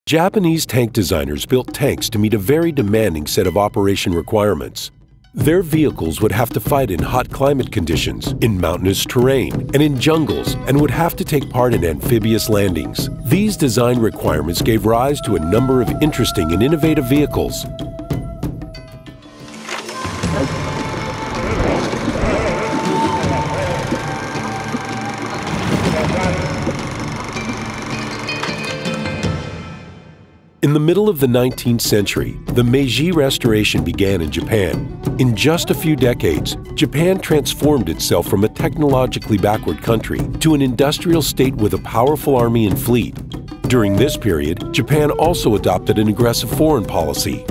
Japanese tank designers built tanks to meet a very demanding set of operation requirements. Their vehicles would have to fight in hot climate conditions, in mountainous terrain, and in jungles, and would have to take part in amphibious landings. These design requirements gave rise to a number of interesting and innovative vehicles. In the middle of the 19th century, the Meiji Restoration began in Japan. In just a few decades, Japan transformed itself from a technologically backward country to an industrial state with a powerful army and fleet. During this period, Japan also adopted an aggressive foreign policy.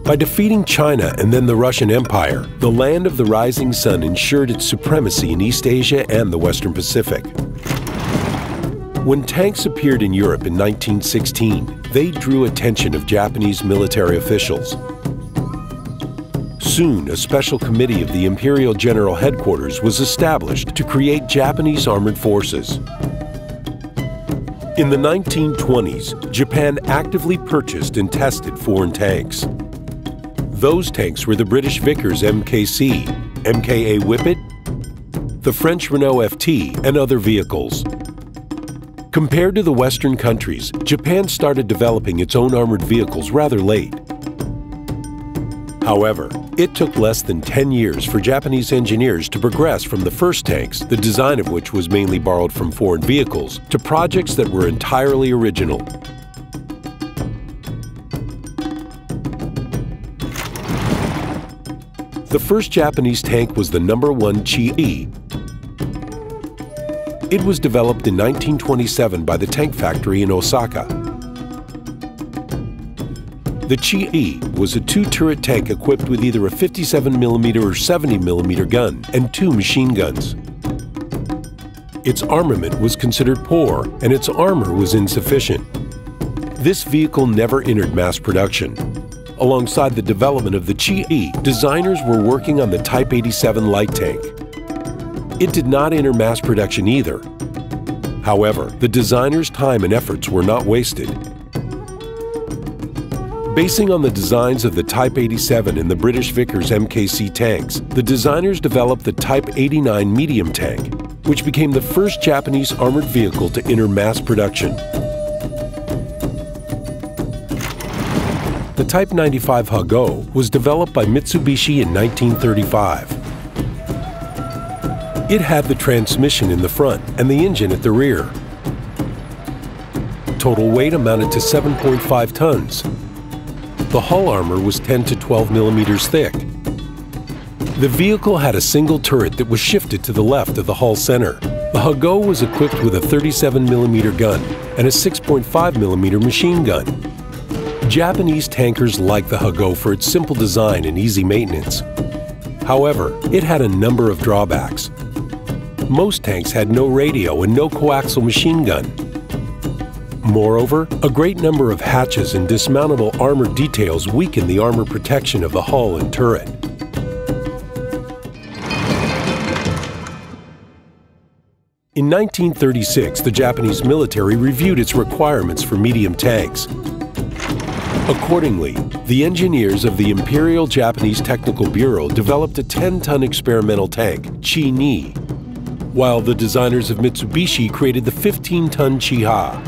By defeating China and then the Russian Empire, the land of the rising sun ensured its supremacy in East Asia and the Western Pacific. When tanks appeared in Europe in 1916, they drew attention of Japanese military officials. Soon, a special committee of the Imperial General Headquarters was established to create Japanese armored forces. In the 1920s, Japan actively purchased and tested foreign tanks. Those tanks were the British Vickers MKC, MKA Whippet, the French Renault FT, and other vehicles. Compared to the Western countries, Japan started developing its own armored vehicles rather late. However, it took less than 10 years for Japanese engineers to progress from the first tanks, the design of which was mainly borrowed from foreign vehicles, to projects that were entirely original. The first Japanese tank was the No. 1 Chi-E. It was developed in 1927 by the tank factory in Osaka. The Chi-E was a two-turret tank equipped with either a 57mm or 70mm gun and 2 machine guns. Its armament was considered poor and its armor was insufficient. This vehicle never entered mass production. Alongside the development of the Chi-E, designers were working on the Type 87 light tank. It did not enter mass production either. However, the designers' time and efforts were not wasted. Basing on the designs of the Type 87 and the British Vickers MKC tanks, the designers developed the Type 89 medium tank, which became the first Japanese armored vehicle to enter mass production. The Type 95 Hago was developed by Mitsubishi in 1935. It had the transmission in the front and the engine at the rear. Total weight amounted to 7.5 tons. The hull armor was 10 to 12 millimeters thick. The vehicle had a single turret that was shifted to the left of the hull center. The Hago was equipped with a 37mm gun and a 6.5mm machine gun. Japanese tankers liked the Hago for its simple design and easy maintenance. However, it had a number of drawbacks. Most tanks had no radio and no coaxial machine gun. Moreover, a great number of hatches and dismountable armor details weakened the armor protection of the hull and turret. In 1936, the Japanese military reviewed its requirements for medium tanks. Accordingly, the engineers of the Imperial Japanese Technical Bureau developed a 10-ton experimental tank, Chi-Ni, while the designers of Mitsubishi created the 15-ton Chi-Ha.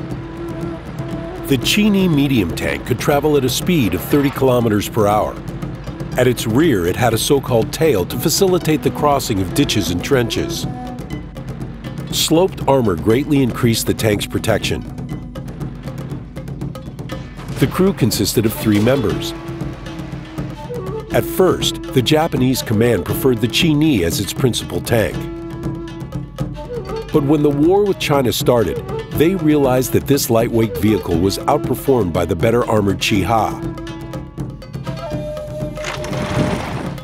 The Chi-Ni medium tank could travel at a speed of 30 kilometers per hour. At its rear, it had a so-called tail to facilitate the crossing of ditches and trenches. Sloped armor greatly increased the tank's protection. The crew consisted of 3 members. At first, the Japanese command preferred the Chi-Ni as its principal tank. But when the war with China started, they realized that this lightweight vehicle was outperformed by the better armored Chi-Ha.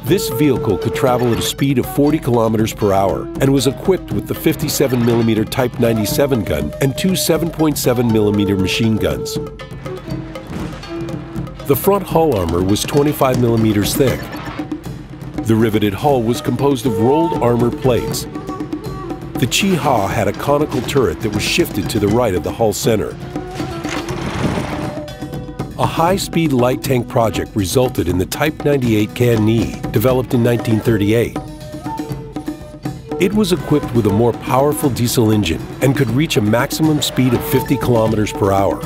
This vehicle could travel at a speed of 40 kilometers per hour and was equipped with the 57mm Type 97 gun and 2 7.7mm machine guns. The front hull armor was 25 millimeters thick. The riveted hull was composed of rolled armor plates. The Chi-Ha had a conical turret that was shifted to the right of the hull center. A high-speed light tank project resulted in the Type 98 Can-Ni, developed in 1938. It was equipped with a more powerful diesel engine and could reach a maximum speed of 50 kilometers per hour.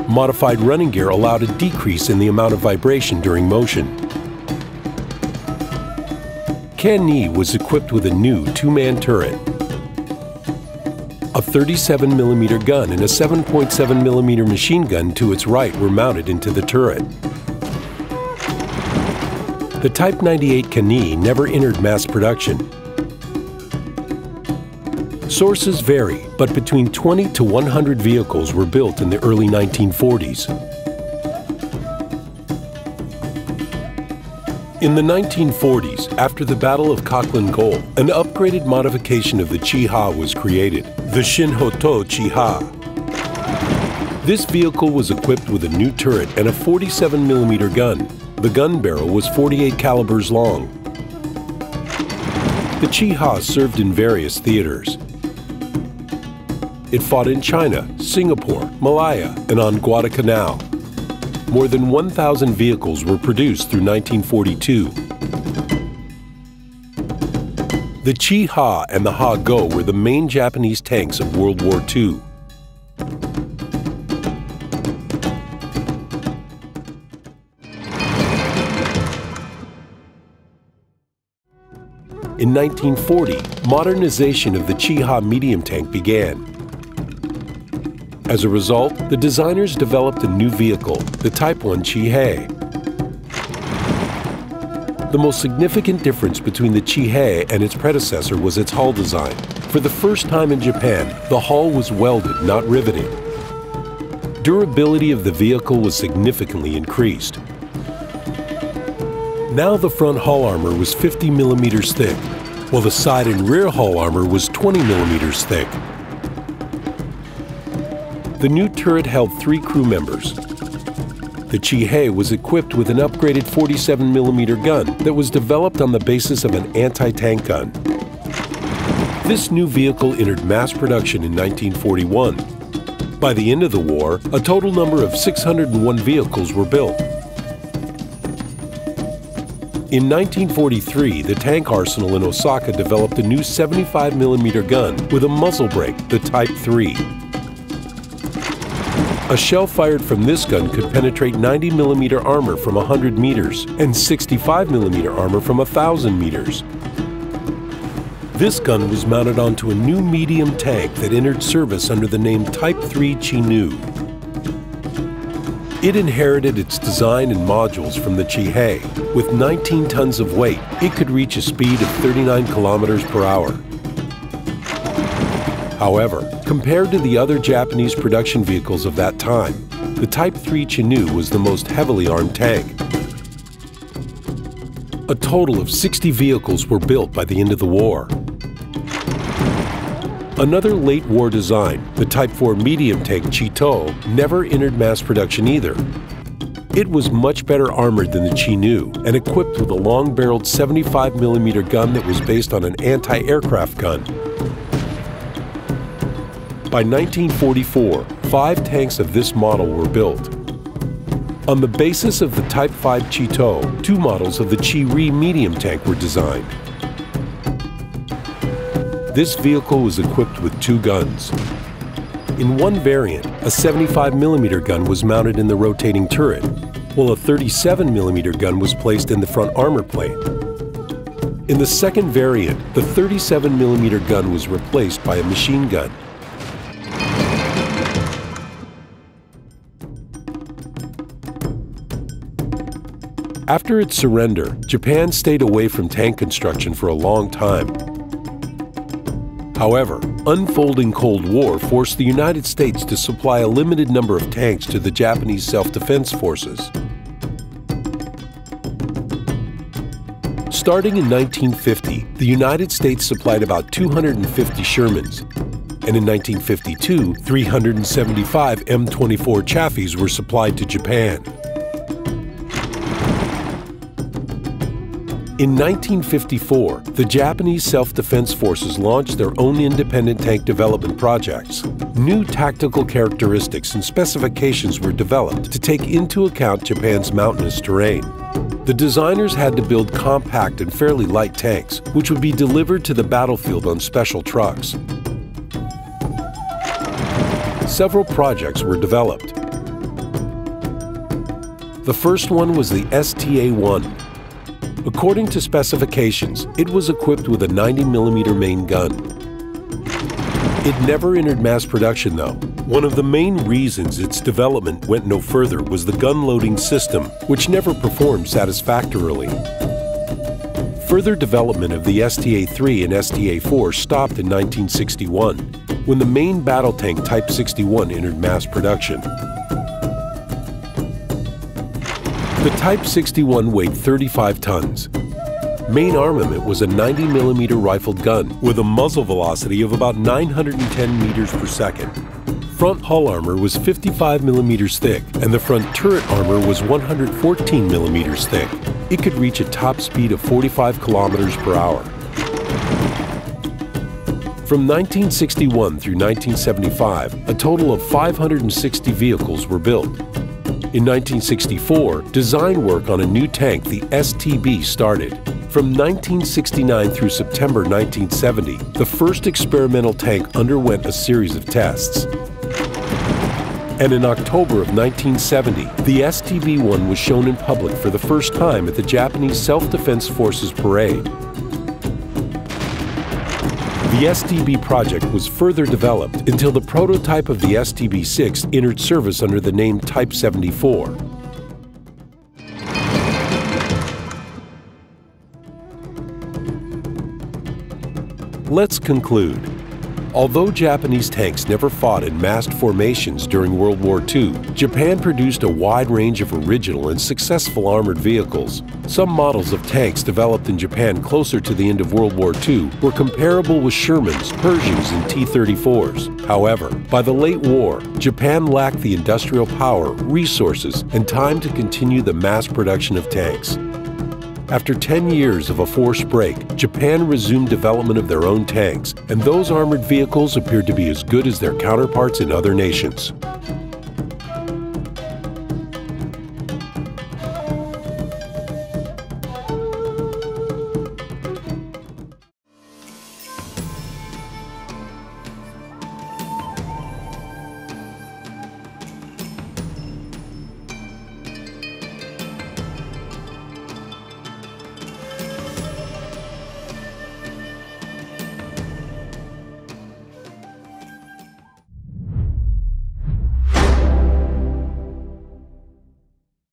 Modified running gear allowed a decrease in the amount of vibration during motion. Can-Ni was equipped with a new two-man turret. A 37mm gun and a 7.7mm machine gun to its right were mounted into the turret. The Type 98 Can-Ni never entered mass production. Sources vary, but between 20 to 100 vehicles were built in the early 1940s. In the 1940s, after the Battle of Cochlin Gol, an upgraded modification of the Chi-Ha was created, the Shinhoto Chi-Ha. This vehicle was equipped with a new turret and a 47mm gun. The gun barrel was 48 calibers long. The Chi-Ha served in various theaters. It fought in China, Singapore, Malaya, and on Guadalcanal. More than 1,000 vehicles were produced through 1942. The Chi-Ha and the Ha-Go were the main Japanese tanks of World War II. In 1940, modernization of the Chi-Ha medium tank began. As a result, the designers developed a new vehicle, the Type 1 Chi-Hei. The most significant difference between the Chi-Hei and its predecessor was its hull design. For the first time in Japan, the hull was welded, not riveted. Durability of the vehicle was significantly increased. Now the front hull armor was 50 millimeters thick, while the side and rear hull armor was 20 millimeters thick. The new turret held 3 crew members. The Chi-Hei was equipped with an upgraded 47mm gun that was developed on the basis of an anti-tank gun. This new vehicle entered mass production in 1941. By the end of the war, a total number of 601 vehicles were built. In 1943, the tank arsenal in Osaka developed a new 75mm gun with a muzzle brake, the Type 3. A shell fired from this gun could penetrate 90mm armor from 100 meters and 65mm armor from 1,000 meters. This gun was mounted onto a new medium tank that entered service under the name Type 3 Chi-Nu. It inherited its design and modules from the Chi-Hei. With 19 tons of weight, it could reach a speed of 39 kilometers per hour. However, compared to the other Japanese production vehicles of that time, the Type 3 Chi-Nu was the most heavily armed tank. A total of 60 vehicles were built by the end of the war. Another late war design, the Type 4 medium tank Chi-To, never entered mass production either. It was much better armored than the Chi-Nu and equipped with a long-barreled 75mm gun that was based on an anti-aircraft gun. By 1944, 5 tanks of this model were built. On the basis of the Type 5 Chi-To, 2 models of the Chi-Ri medium tank were designed. This vehicle was equipped with 2 guns. In one variant, a 75mm gun was mounted in the rotating turret, while a 37mm gun was placed in the front armor plate. In the second variant, the 37mm gun was replaced by a machine gun. After its surrender, Japan stayed away from tank construction for a long time. However, unfolding Cold War forced the United States to supply a limited number of tanks to the Japanese self-defense forces. Starting in 1950, the United States supplied about 250 Shermans, and in 1952, 375 M24 Chafees were supplied to Japan. In 1954, the Japanese Self-Defense Forces launched their own independent tank development projects. New tactical characteristics and specifications were developed to take into account Japan's mountainous terrain. The designers had to build compact and fairly light tanks, which would be delivered to the battlefield on special trucks. Several projects were developed. The first one was the STA-1. According to specifications, it was equipped with a 90mm main gun. It never entered mass production, though. One of the main reasons its development went no further was the gun loading system, which never performed satisfactorily. Further development of the STA-3 and STA-4 stopped in 1961, when the main battle tank Type 61 entered mass production. The Type 61 weighed 35 tons. Main armament was a 90mm rifled gun with a muzzle velocity of about 910 meters per second. Front hull armor was 55mm thick, and the front turret armor was 114mm thick. It could reach a top speed of 45 kilometers per hour. From 1961 through 1975, a total of 560 vehicles were built. In 1964, design work on a new tank, the STB, started. From 1969 through September 1970, the first experimental tank underwent a series of tests. And in October of 1970, the STB-1 was shown in public for the first time at the Japanese Self-Defense Forces parade. The STB project was further developed until the prototype of the STB-6 entered service under the name Type 74. Let's conclude. Although Japanese tanks never fought in massed formations during World War II, Japan produced a wide range of original and successful armored vehicles. Some models of tanks developed in Japan closer to the end of World War II were comparable with Shermans, Pershings, and T-34s. However, by the late war, Japan lacked the industrial power, resources, and time to continue the mass production of tanks. After 10 years of a forced break, Japan resumed development of their own tanks, and those armored vehicles appeared to be as good as their counterparts in other nations.